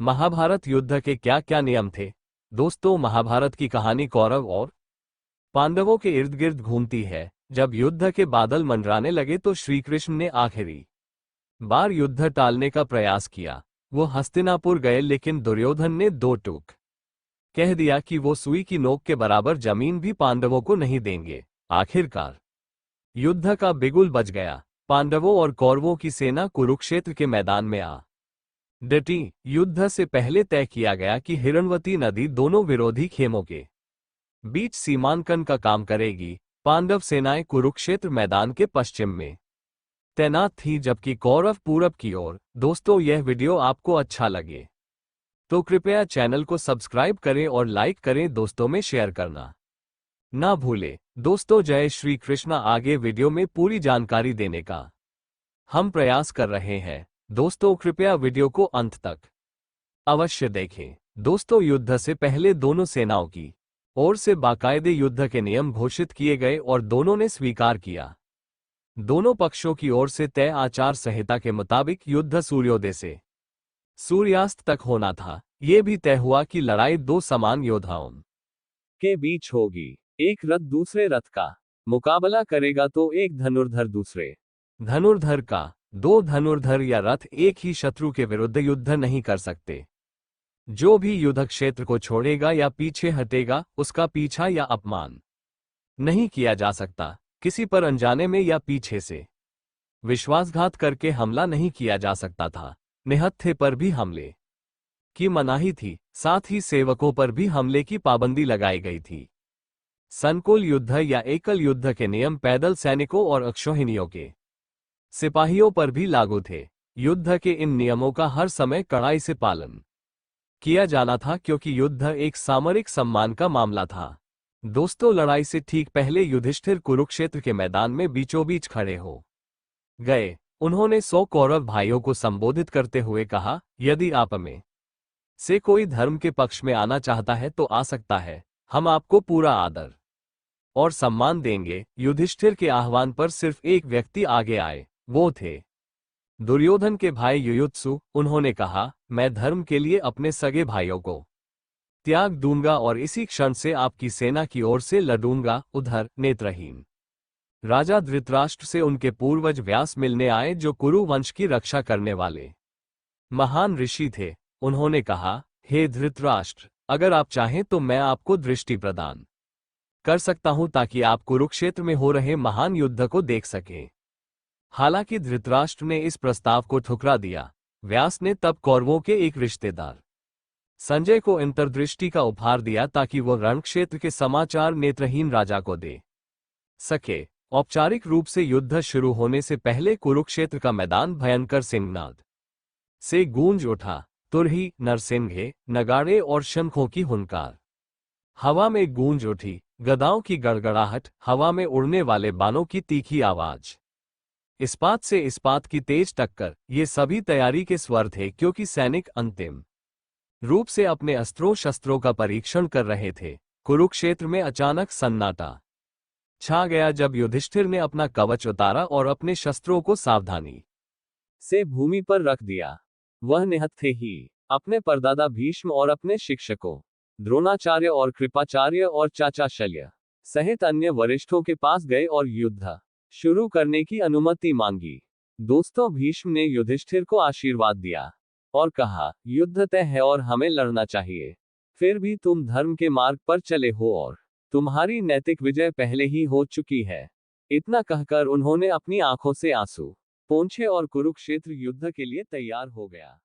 महाभारत युद्ध के क्या क्या नियम थे। दोस्तों, महाभारत की कहानी कौरव और पांडवों के इर्द गिर्द घूमती है। जब युद्ध के बादल मंडराने लगे तो श्री कृष्ण ने आखिरी बार युद्ध टालने का प्रयास किया। वो हस्तिनापुर गए, लेकिन दुर्योधन ने दो टूक कह दिया कि वो सुई की नोक के बराबर जमीन भी पांडवों को नहीं देंगे। आखिरकार युद्ध का बिगुल बज गया। पांडवों और कौरवों की सेना कुरुक्षेत्र के मैदान में आ डटी। युद्ध से पहले तय किया गया कि हिरण्वती नदी दोनों विरोधी खेमों के बीच सीमांकन का काम करेगी। पांडव सेनाएं कुरुक्षेत्र मैदान के पश्चिम में तैनात थी, जबकि कौरव पूरब की ओर। दोस्तों, यह वीडियो आपको अच्छा लगे तो कृपया चैनल को सब्सक्राइब करें और लाइक करें, दोस्तों में शेयर करना ना भूलें। दोस्तों, जय श्री कृष्णा। आगे वीडियो में पूरी जानकारी देने का हम प्रयास कर रहे हैं। दोस्तों, कृपया वीडियो को अंत तक अवश्य देखें। दोस्तों, युद्ध से पहले दोनों सेनाओं की ओर से बाकायदे युद्ध के नियम घोषित किए गए और दोनों ने स्वीकार किया। दोनों पक्षों की ओर से तय आचार संहिता के मुताबिक युद्ध सूर्योदय से सूर्यास्त तक होना था। यह भी तय हुआ कि लड़ाई दो समान योद्धाओं के बीच होगी। एक रथ दूसरे रथ का मुकाबला करेगा तो एक धनुर्धर दूसरे धनुर्धर का। दो धनुर्धर या रथ एक ही शत्रु के विरुद्ध युद्ध नहीं कर सकते। जो भी युद्ध क्षेत्र को छोड़ेगा या पीछे हटेगा, उसका पीछा या अपमान नहीं किया जा सकता। किसी पर अनजाने में या पीछे से विश्वासघात करके हमला नहीं किया जा सकता था। निहत्थे पर भी हमले की मनाही थी। साथ ही सेवकों पर भी हमले की पाबंदी लगाई गई थी। संकुल युद्ध या एकल युद्ध के नियम पैदल सैनिकों और अक्षौहिणियों के सिपाहियों पर भी लागू थे। युद्ध के इन नियमों का हर समय कड़ाई से पालन किया जाना था, क्योंकि युद्ध एक सामरिक सम्मान का मामला था। दोस्तों, लड़ाई से ठीक पहले युधिष्ठिर कुरुक्षेत्र के मैदान में बीचों बीच खड़े हो गए। उन्होंने 100 कौरव भाइयों को संबोधित करते हुए कहा, यदि आप में से कोई धर्म के पक्ष में आना चाहता है तो आ सकता है। हम आपको पूरा आदर और सम्मान देंगे। युधिष्ठिर के आह्वान पर सिर्फ एक व्यक्ति आगे आए। वो थे दुर्योधन के भाई युयुत्सु। उन्होंने कहा, मैं धर्म के लिए अपने सगे भाइयों को त्याग दूंगा और इसी क्षण से आपकी सेना की ओर से लड़ूंगा। उधर नेत्रहीन राजा धृतराष्ट्र से उनके पूर्वज व्यास मिलने आए, जो कुरु वंश की रक्षा करने वाले महान ऋषि थे। उन्होंने कहा, हे धृतराष्ट्र, अगर आप चाहें तो मैं आपको दृष्टि प्रदान कर सकता हूं, ताकि आप कुरुक्षेत्र में हो रहे महान युद्ध को देख सकें। हालांकि धृतराष्ट्र ने इस प्रस्ताव को ठुकरा दिया। व्यास ने तब कौरवों के एक रिश्तेदार संजय को अंतर्दृष्टि का उपहार दिया, ताकि वह रणक्षेत्र के समाचार नेत्रहीन राजा को दे सके। औपचारिक रूप से युद्ध शुरू होने से पहले कुरुक्षेत्र का मैदान भयंकर सिंहनाद से गूंज उठा। तुरही, नरसिंघे, नगाड़े और शंखों की हुंकार हवा में गूंज उठी। गदाओं की गड़गड़ाहट, हवा में उड़ने वाले बाणों की तीखी आवाज, इस्पात से इस्पात की तेज टक्कर, ये सभी तैयारी के स्वर थे, क्योंकि सैनिक अंतिम रूप से अपने अस्त्रों शस्त्रों का परीक्षण कर रहे थे। कुरुक्षेत्र में अचानक सन्नाटा छा गया जब युधिष्ठिर ने अपना कवच उतारा और अपने शस्त्रों को सावधानी से भूमि पर रख दिया। वह निहत्थे ही अपने परदादा भीष्म और अपने शिक्षकों द्रोणाचार्य और कृपाचार्य और चाचा शल्य सहित अन्य वरिष्ठों के पास गए और युद्ध शुरू करने की अनुमति मांगी। दोस्तों, भीष्म ने युधिष्ठिर को आशीर्वाद दिया और कहा, युद्ध तय है और हमें लड़ना चाहिए। फिर भी तुम धर्म के मार्ग पर चले हो और तुम्हारी नैतिक विजय पहले ही हो चुकी है। इतना कहकर उन्होंने अपनी आंखों से आंसू पोंछे और कुरुक्षेत्र युद्ध के लिए तैयार हो गया।